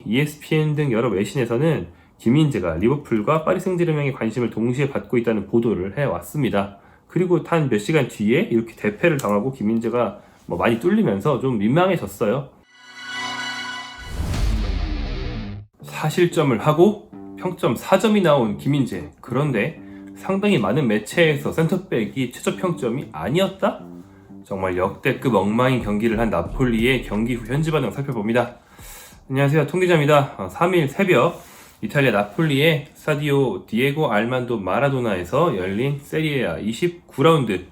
ESPN 등 여러 외신에서는 김민재가 리버풀과 파리 생제르맹의 관심을 동시에 받고 있다는 보도를 해왔습니다. 그리고 단 몇 시간 뒤에 이렇게 대패를 당하고 김민재가 많이 뚫리면서 좀 민망해졌어요. 사실점을 하고 평점 4점이 나온 김민재. 그런데 상당히 많은 매체에서 센터백이 최저 평점이 아니었다? 정말 역대급 엉망인 경기를 한 나폴리의 경기 후 현지 반응 살펴봅니다. 안녕하세요, 통기자입니다. 3일 새벽 이탈리아 나폴리의 스타디오 디에고 알만도 마라도나에서 열린 세리에A 29라운드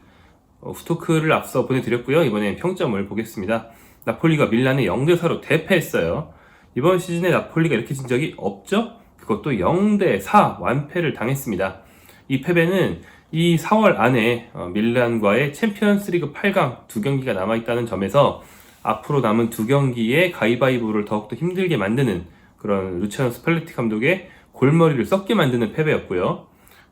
후토크를 앞서 보내드렸고요. 이번엔 평점을 보겠습니다. 나폴리가 밀란에 0대4로 대패했어요. 이번 시즌에 나폴리가 이렇게 진 적이 없죠? 그것도 0대4 완패를 당했습니다. 이 패배는 이 4월 안에 밀란과의 챔피언스리그 8강 2경기가 남아있다는 점에서 앞으로 남은 2경기의 가위바위보를 더욱더 힘들게 만드는 그런 루치아노 스팔레티 감독의 골머리를 썩게 만드는 패배였고요.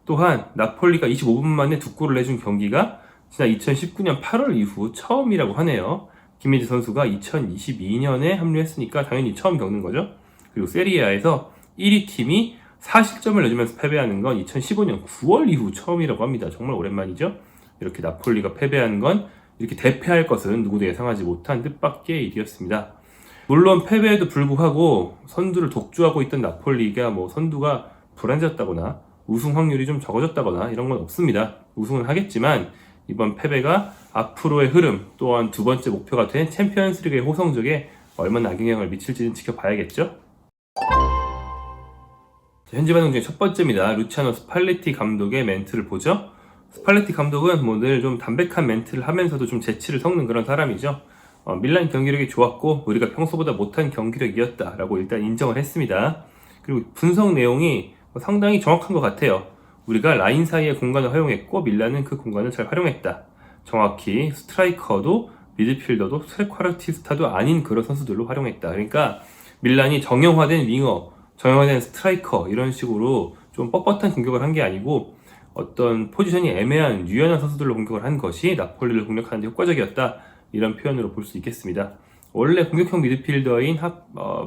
또한 나폴리가 25분 만에 2골을 내준 경기가 지난 2019년 8월 이후 처음이라고 하네요. 김민재 선수가 2022년에 합류했으니까 당연히 처음 겪는 거죠. 그리고 세리에A에서 1위 팀이 4실점을 내주면서 패배하는 건 2015년 9월 이후 처음이라고 합니다. 정말 오랜만이죠. 이렇게 나폴리가 패배하는 건 이렇게 대패할 것은 누구도 예상하지 못한 뜻밖의 일이었습니다. 물론 패배에도 불구하고 선두를 독주하고 있던 나폴리가 선두가 불안해졌다거나 우승 확률이 좀 적어졌다거나 이런 건 없습니다. 우승은 하겠지만 이번 패배가 앞으로의 흐름 또한 두 번째 목표가 된 챔피언스리그의 호성적에 얼마나 악영향을 미칠지는 지켜봐야겠죠. 현지 반응 중에 첫 번째입니다. 루치아노 스팔레티 감독의 멘트를 보죠. 스팔레티 감독은 늘 좀 담백한 멘트를 하면서도 좀 재치를 섞는 그런 사람이죠. 밀란 경기력이 좋았고 우리가 평소보다 못한 경기력이었다라고 일단 인정을 했습니다. 그리고 분석 내용이 상당히 정확한 것 같아요. 우리가 라인 사이의 공간을 활용했고 밀란은 그 공간을 잘 활용했다. 정확히 스트라이커도 미드필더도 트랙쿼르티스타도 아닌 그런 선수들로 활용했다. 그러니까 밀란이 정형화된 윙어, 정형화된 스트라이커 이런 식으로 좀 뻣뻣한 공격을 한 게 아니고 어떤 포지션이 애매한 유연한 선수들로 공격을 한 것이 나폴리를 공격하는 데 효과적이었다. 이런 표현으로 볼 수 있겠습니다. 원래 공격형 미드필더인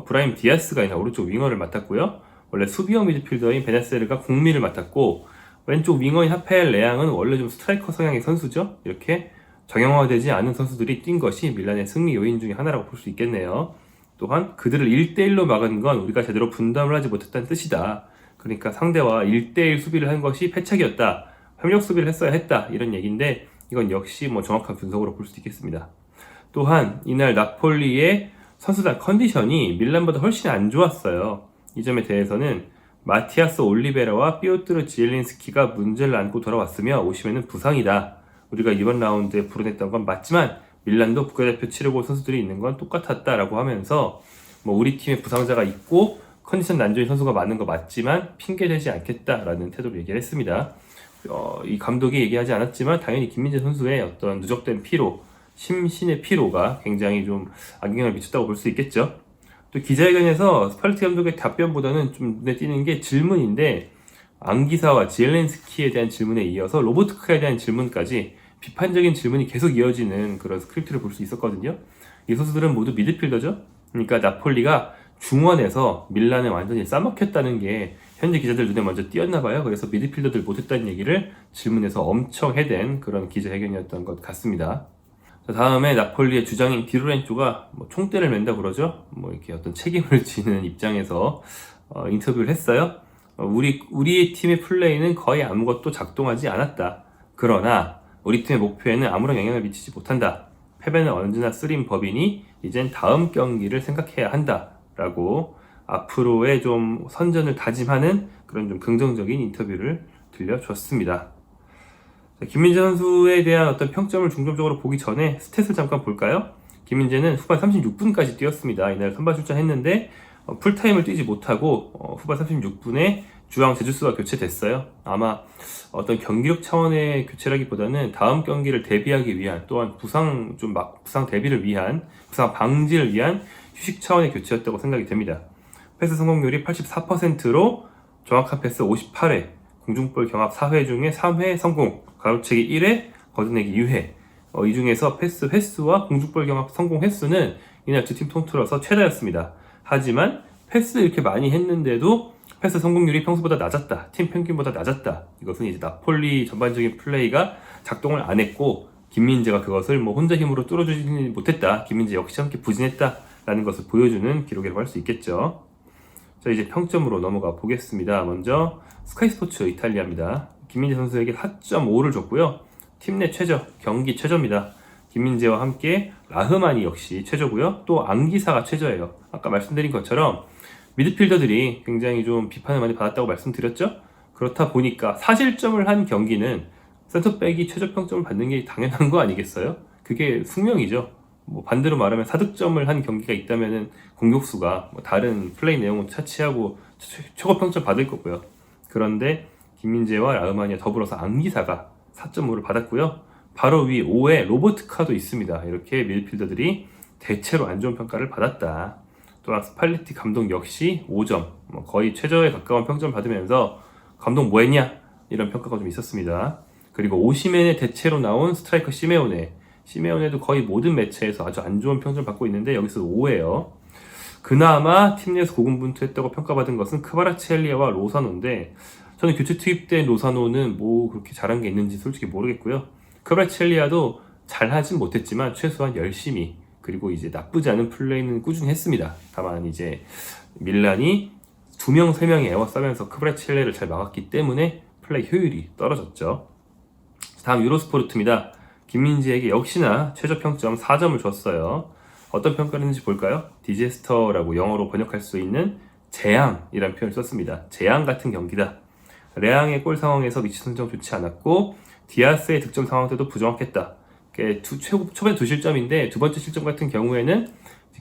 브라임 디아스가 오른쪽 윙어를 맡았고요. 원래 수비형 미드필더인 베나세르가 공미를 맡았고 왼쪽 윙어인 하펠 레앙은 원래 좀 스트라이커 성향의 선수죠. 이렇게 정형화되지 않은 선수들이 뛴 것이 밀란의 승리 요인 중에 하나라고 볼 수 있겠네요. 또한 그들을 1대1로 막은 건 우리가 제대로 분담을 하지 못했다는 뜻이다. 그러니까 상대와 1대1 수비를 한 것이 패착이었다. 협력 수비를 했어야 했다. 이런 얘기인데 이건 역시 정확한 분석으로 볼 수 있겠습니다. 또한 이날 나폴리의 선수단 컨디션이 밀란보다 훨씬 안 좋았어요. 이 점에 대해서는 마티아스 올리베라와 삐오트르 지엘린스키가 문제를 안고 돌아왔으며 오시면은 부상이다. 우리가 이번 라운드에 불어냈던 건 맞지만 밀란도 국가대표 치르고 선수들이 있는 건 똑같았다라고 하면서 우리 팀에 부상자가 있고 컨디션 난조인 선수가 많은 거 맞지만 핑계대지 않겠다라는 태도를 얘기를 했습니다. 이 감독이 얘기하지 않았지만 당연히 김민재 선수의 어떤 누적된 피로, 심신의 피로가 굉장히 좀 악영향을 미쳤다고 볼 수 있겠죠. 또 기자회견에서 스팔레티 감독의 답변보다는 좀 눈에 띄는 게 질문인데 앙기사와 지엘렌스키에 대한 질문에 이어서 로보트크에 대한 질문까지 비판적인 질문이 계속 이어지는 그런 스크립트를 볼 수 있었거든요. 이 선수들은 모두 미드필더죠. 그러니까 나폴리가 중원에서 밀란에 완전히 싸먹혔다는 게 현지 기자들 눈에 먼저 띄었나 봐요. 그래서 미드필더들 못했다는 얘기를 질문에서 엄청 해댄 그런 기자회견이었던 것 같습니다. 자, 다음에 나폴리의 주장인 디로렌조가 총대를 맨다 그러죠. 이렇게 어떤 책임을 지는 입장에서 인터뷰를 했어요. 우리의 팀의 플레이는 거의 아무것도 작동하지 않았다. 그러나 우리 팀의 목표에는 아무런 영향을 미치지 못한다. 패배는 언제나 쓰린 법이니 이젠 다음 경기를 생각해야 한다. 라고 앞으로의 좀 선전을 다짐하는 그런 좀 긍정적인 인터뷰를 들려줬습니다. 자, 김민재 선수에 대한 어떤 평점을 중점적으로 보기 전에 스탯을 잠깐 볼까요? 김민재는 후반 36분까지 뛰었습니다. 이날 선발 출전했는데 풀타임을 뛰지 못하고 후반 36분에 주앙 제주스와 교체됐어요. 아마 어떤 경기력 차원의 교체라기보다는 다음 경기를 대비하기 위한 또한 부상 대비를 위한 부상 방지를 위한 휴식 차원의 교체였다고 생각이 됩니다. 패스 성공률이 84%로 정확한 패스 58회, 공중볼 경합 4회 중에 3회 성공, 가로채기 1회, 걷어내기 2회. 이 중에서 패스 횟수와 공중볼 경합 성공 횟수는 이날 두 팀 통틀어서 최다였습니다. 하지만 패스 이렇게 많이 했는데도 패스 성공률이 평소보다 낮았다. 팀 평균보다 낮았다. 이것은 이제 나폴리 전반적인 플레이가 작동을 안 했고 김민재가 그것을 뭐 혼자 힘으로 뚫어주지 못했다. 김민재 역시 함께 부진했다라는 것을 보여주는 기록이라고 할 수 있겠죠. 자, 이제 평점으로 넘어가 보겠습니다. 먼저 스카이스포츠 이탈리아입니다. 김민재 선수에게 4.5를 줬고요. 팀 내 최저, 경기 최저입니다. 김민재와 함께 라흐마니 역시 최저고요. 또 앙기사가 최저예요. 아까 말씀드린 것처럼 미드필더들이 굉장히 좀 비판을 많이 받았다고 말씀드렸죠. 그렇다 보니까 사실점을 한 경기는 센터백이 최저 평점을 받는 게 당연한 거 아니겠어요? 그게 숙명이죠. 뭐 반대로 말하면 사득점을 한 경기가 있다면은 공격수가 뭐 다른 플레이 내용을 차치하고 최고 평점 받을 거고요. 그런데 김민재와 라흐마니와 더불어서 앙기사가 4.5를 받았고요. 바로 위 5에 로버트카도 있습니다. 이렇게 미드필더들이 대체로 안 좋은 평가를 받았다. 또한 스팔레티 감독 역시 5점, 거의 최저에 가까운 평점을 받으면서 감독 뭐 했냐? 이런 평가가 좀 있었습니다. 그리고 오시멘의 대체로 나온 스트라이커 시메오네도 거의 모든 매체에서 아주 안 좋은 평점을 받고 있는데 여기서 5예요. 그나마 팀 내에서 고군분투했다고 평가받은 것은 크바라첼리아와 로사노인데 저는 교체 투입된 로사노는 뭐 그렇게 잘한 게 있는지 솔직히 모르겠고요. 크바라첼리아도 잘하진 못했지만 최소한 열심히 그리고 이제 나쁘지 않은 플레이는 꾸준히 했습니다. 다만 이제 밀란이 2명, 3명이 에워싸면서 크바라첼리아를 잘 막았기 때문에 플레이 효율이 떨어졌죠. 다음 유로스포르트입니다. 김민재에게 역시나 최저 평점 4점을 줬어요. 어떤 평가를 했는지 볼까요? 디제스터라고 영어로 번역할 수 있는 재앙이라는 표현을 썼습니다. 재앙 같은 경기다. 레앙의 골 상황에서 위치 선정 좋지 않았고 디아스의 득점 상황 때도 부정확했다. 초반에 2실점인데 두 번째 실점 같은 경우에는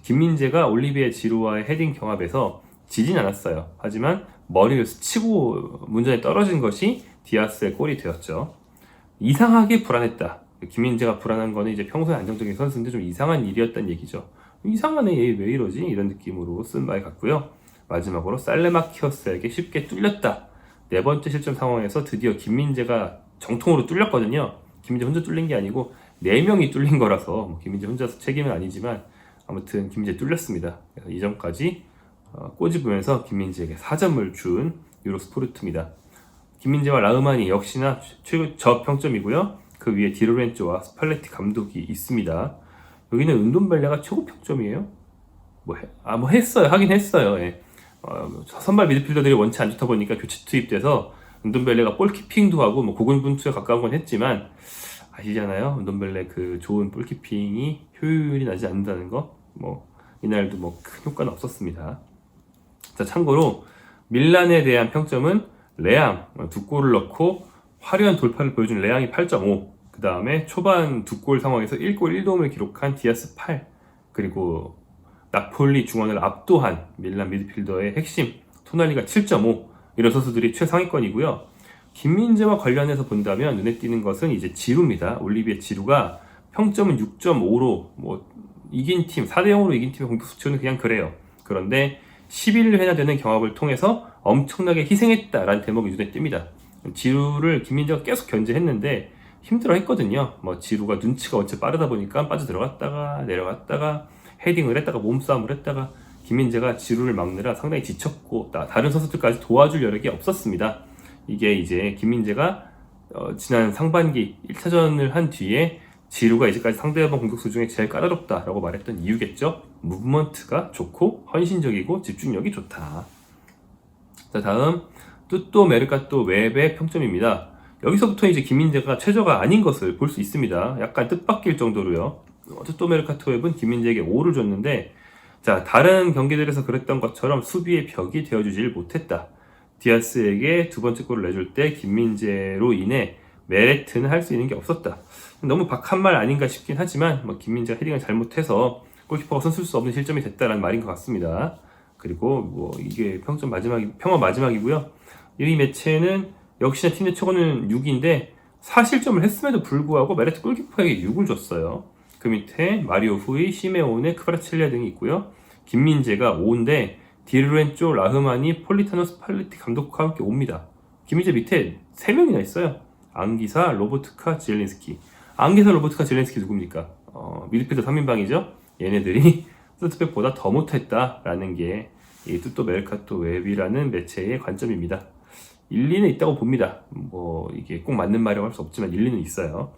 김민재가 올리비에 지루와의 헤딩 경합에서 지진 않았어요. 하지만 머리를 스치고 문전에 떨어진 것이 디아스의 골이 되었죠. 이상하게 불안했다. 김민재가 불안한 거는 이제 평소에 안정적인 선수인데 좀 이상한 일이었다는 얘기죠. 이상하네, 얘 왜 이러지? 이런 느낌으로 쓴 말 같고요. 마지막으로 살레마키어스에게 쉽게 뚫렸다. 네 번째 실점 상황에서 드디어 김민재가 정통으로 뚫렸거든요. 김민재 혼자 뚫린 게 아니고 4명이 뚫린 거라서 김민재 혼자서 책임은 아니지만 아무튼 김민재 뚫렸습니다. 그래서 이 점까지 꼬집으면서 김민재에게 4점을 준 유로스포르트입니다. 김민재와 라흐마니 역시나 최고 저평점이고요. 그 위에 디로렌조와 스팔레티 감독이 있습니다. 여기는 은돈벨레가 최고 평점이에요. 하긴 했어요. 예. 선발 미드필더들이 원치 안 좋다 보니까 교체 투입돼서 은돈벨레가 볼키핑도 하고 고군분투에 가까운 건 했지만 아시잖아요. 은돈벨레 그 좋은 볼키핑이 효율이 나지 않는다는 거. 이날도 큰 효과는 없었습니다. 자, 참고로 밀란에 대한 평점은 레앙 2골을 넣고 화려한 돌파를 보여준 레앙이 8.5, 그 다음에 초반 2골 상황에서 1골 1도움을 기록한 디아스 8, 그리고 나폴리 중원을 압도한 밀란 미드필더의 핵심 토날리가 7.5, 이런 선수들이 최상위권이고요. 김민재와 관련해서 본다면 눈에 띄는 것은 이제 지루입니다. 올리비에 지루가 평점은 6.5로 이긴 팀, 4대0으로 이긴 팀의 공격 수치는 그냥 그래요. 그런데 11회나 되는 경합을 통해서 엄청나게 희생했다라는 대목이 눈에 띕니다. 지루를 김민재가 계속 견제했는데 힘들어 했거든요. 지루가 눈치가 원체 빠르다 보니까 빠져들어갔다가 내려갔다가 헤딩을 했다가 몸싸움을 했다가 김민재가 지루를 막느라 상당히 지쳤고 다른 선수들까지 도와줄 여력이 없었습니다. 이게 이제 김민재가 지난 상반기 1차전을 한 뒤에 지루가 이제까지 상대방 공격수 중에 제일 까다롭다라고 말했던 이유겠죠. 무브먼트가 좋고 헌신적이고 집중력이 좋다. 자, 다음 뚜또 메르카토 웹의 평점입니다. 여기서부터 이제 김민재가 최저가 아닌 것을 볼 수 있습니다. 약간 뜻밖일 정도로요. 뚜또 메르카토 웹은 김민재에게 5를 줬는데, 자, 다른 경기들에서 그랬던 것처럼 수비의 벽이 되어주질 못했다. 디아스에게 두 번째 골을 내줄 때 김민재로 인해 메레트는 할 수 있는 게 없었다. 너무 박한 말 아닌가 싶긴 하지만 김민재가 헤딩을 잘못해서 골키퍼가 손쓸 수 없는 실점이 됐다라는 말인 것 같습니다. 그리고 이게 평점 평화 마지막이고요. 이 매체는 역시나 팀 내 최고는 6인데 4실점을 했음에도 불구하고 메레트 골키퍼에게 6을 줬어요. 그 밑에 마리오 후이, 시메오네, 크바라첼리아 등이 있고요. 김민재가 5인데 디르렌조, 라흐마니, 폴리타노, 스팔레티 감독과 함께 5입니다. 김민재 밑에 3명이나 있어요. 앙기사, 로보트카, 지엘린스키. 앙기사, 로보트카, 지엘린스키 누굽니까? 미드필더 3인방이죠. 얘네들이 센터백보다 더 못했다라는 게 이 뚜또 메르카토 웹이라는 매체의 관점입니다. 일리는 있다고 봅니다. 뭐 이게 꼭 맞는 말이라고 할 수 없지만 일리는 있어요.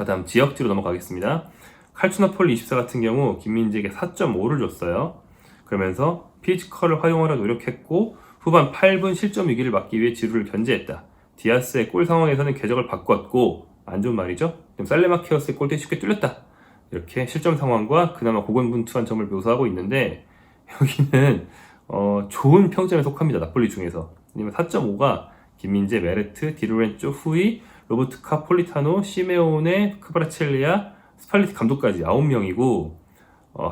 다음 지역지로 넘어가겠습니다. 칼추나폴리 24 같은 경우 김민재에게 4.5를 줬어요. 그러면서 피지컬을 활용하려 노력했고 후반 8분 실점 위기를 막기 위해 지루를 견제했다. 디아스의 골 상황에서는 궤적을 바꿨고 안 좋은 말이죠. 살레마키어스의 골대 쉽게 뚫렸다. 이렇게 실점 상황과 그나마 고군분투한 점을 묘사하고 있는데 여기는 좋은 평점에 속합니다. 나폴리 중에서. 왜냐면 4.5가 김민재, 메르트, 디로렌조, 후이, 로버트카, 폴리타노, 시메오네, 크바라첼리아, 스팔리티 감독까지 9명이고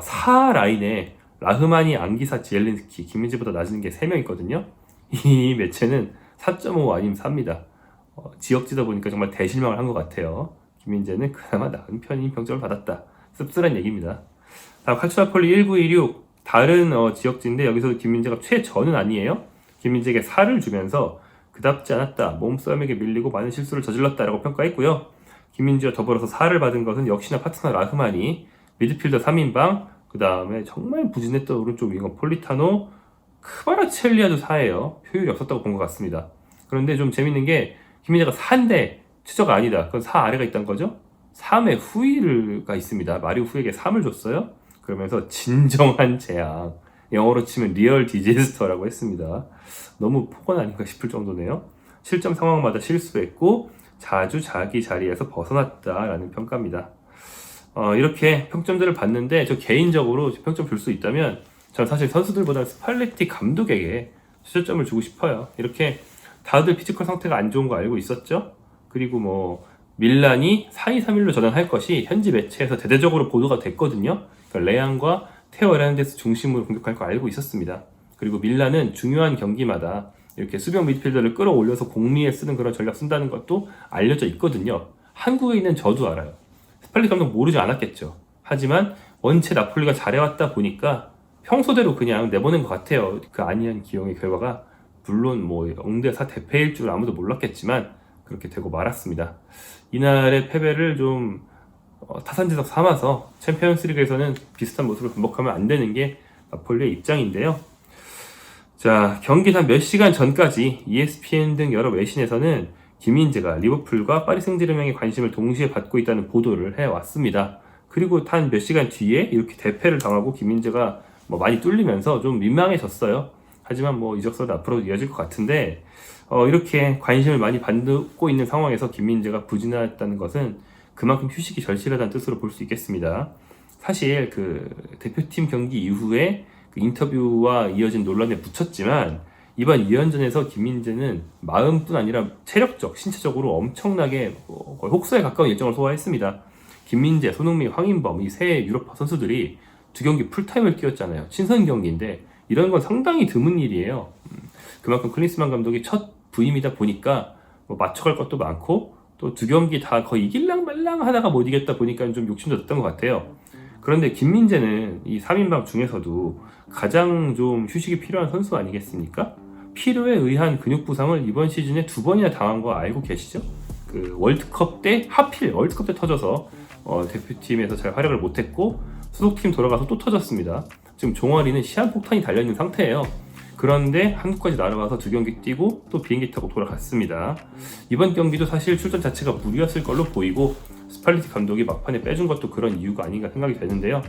4 라인에 라흐마니, 앙기사, 지엘린스키, 김민재보다 낮은 게 3명 있거든요. 이 매체는 4.5 아니면 4입니다. 지역지다 보니까 정말 대실망을 한 것 같아요. 김민재는 그나마 나은 편인 평점을 받았다. 씁쓸한 얘기입니다. 다음 칼추나폴리 1916 다른 지역지인데 여기서도 김민재가 최저는 아니에요. 김민재에게 4를 주면서 그답지 않았다. 몸싸움에게 밀리고 많은 실수를 저질렀다라고 평가했고요. 김민재와 더불어서 4를 받은 것은 역시나 파트너 라흐마니, 미드필더 3인방, 그 다음에 정말 부진했던 오른쪽 윙어 폴리타노, 크바라첼리아도 4예요. 효율이 없었다고 본 것 같습니다. 그런데 좀 재밌는 게 김민재가 4인데 최저가 아니다. 그건 4 아래가 있다는 거죠. 3에 후이가 있습니다. 마리오 후이에게 3을 줬어요. 그러면서 진정한 재앙, 영어로 치면 리얼 디제스터라고 했습니다. 너무 폭언 아닌가 싶을 정도네요. 실점 상황마다 실수했고 자주 자기 자리에서 벗어났다라는 평가입니다. 이렇게 평점들을 봤는데 저 개인적으로 평점 줄 수 있다면 저는 사실 선수들보다 스팔레티 감독에게 최저점을 주고 싶어요. 이렇게 다들 피지컬 상태가 안 좋은 거 알고 있었죠? 그리고 뭐 밀란이 4-2-3-1로 전환할 것이 현지 매체에서 대대적으로 보도가 됐거든요. 그러니까 레앙과 테오 에르난데스 중심으로 공격할 거 알고 있었습니다. 그리고 밀란은 중요한 경기마다 이렇게 수비형 미드필더를 끌어올려서 공미에 쓰는 그런 전략 쓴다는 것도 알려져 있거든요. 한국에 있는 저도 알아요. 스팔리 감독 모르지 않았겠죠. 하지만 원체 나폴리가 잘해왔다 보니까 평소대로 그냥 내보낸 것 같아요. 그 안이한 기용의 결과가 물론 뭐 영대사 대패일 줄 아무도 몰랐겠지만 그렇게 되고 말았습니다. 이날의 패배를 좀 타산지석 삼아서 챔피언스리그에서는 비슷한 모습을 반복하면 안 되는 게 나폴리의 입장인데요. 자, 경기 단 몇 시간 전까지 ESPN 등 여러 외신에서는 김민재가 리버풀과 파리 생제르맹의 관심을 동시에 받고 있다는 보도를 해왔습니다. 그리고 단 몇 시간 뒤에 이렇게 대패를 당하고 김민재가 많이 뚫리면서 좀 민망해졌어요. 하지만 이적설은 앞으로 이어질 것 같은데 이렇게 관심을 많이 받고 있는 상황에서 김민재가 부진했다는 것은 그만큼 휴식이 절실하다는 뜻으로 볼 수 있겠습니다. 사실 그 대표팀 경기 이후에 그 인터뷰와 이어진 논란에 붙였지만 이번 2연전에서 김민재는 마음뿐 아니라 체력적, 신체적으로 엄청나게 거의 혹서에 가까운 일정을 소화했습니다. 김민재, 손흥민, 황인범 이 세 유럽파 선수들이 2경기 풀타임을 뛰었잖아요. 친선 경기인데 이런 건 상당히 드문 일이에요. 그만큼 클린스만 감독이 첫 부임이다 보니까 맞춰갈 것도 많고 또 2경기 다 거의 이길랑 말랑 하다가 못 이겼다 보니까 좀 욕심도 났던 것 같아요. 그런데 김민재는 이 3인방 중에서도 가장 좀 휴식이 필요한 선수 아니겠습니까? 필요에 의한 근육 부상을 이번 시즌에 2번이나 당한 거 알고 계시죠? 그 월드컵 때 하필 월드컵 때 터져서 대표팀에서 잘 활약을 못했고 소속팀 돌아가서 또 터졌습니다. 지금 종아리는 시한폭탄이 달려있는 상태예요. 그런데 한국까지 날아와서 2경기 뛰고 또 비행기 타고 돌아갔습니다. 이번 경기도 사실 출전 자체가 무리였을 걸로 보이고 스팔리티 감독이 막판에 빼준 것도 그런 이유가 아닌가 생각이 되는데요.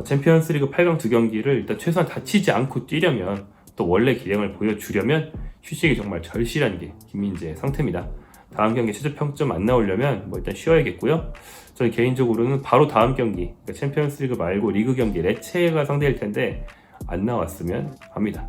챔피언스리그 8강 2경기를 일단 최소한 다치지 않고 뛰려면 또 원래 기량을 보여주려면 휴식이 정말 절실한 게 김민재의 상태입니다. 다음 경기 최저 평점 안 나오려면 일단 쉬어야겠고요. 저는 개인적으로는 바로 다음 경기, 그러니까 챔피언스리그 말고 리그 경기 레체가 상대일 텐데 안 나왔으면 합니다.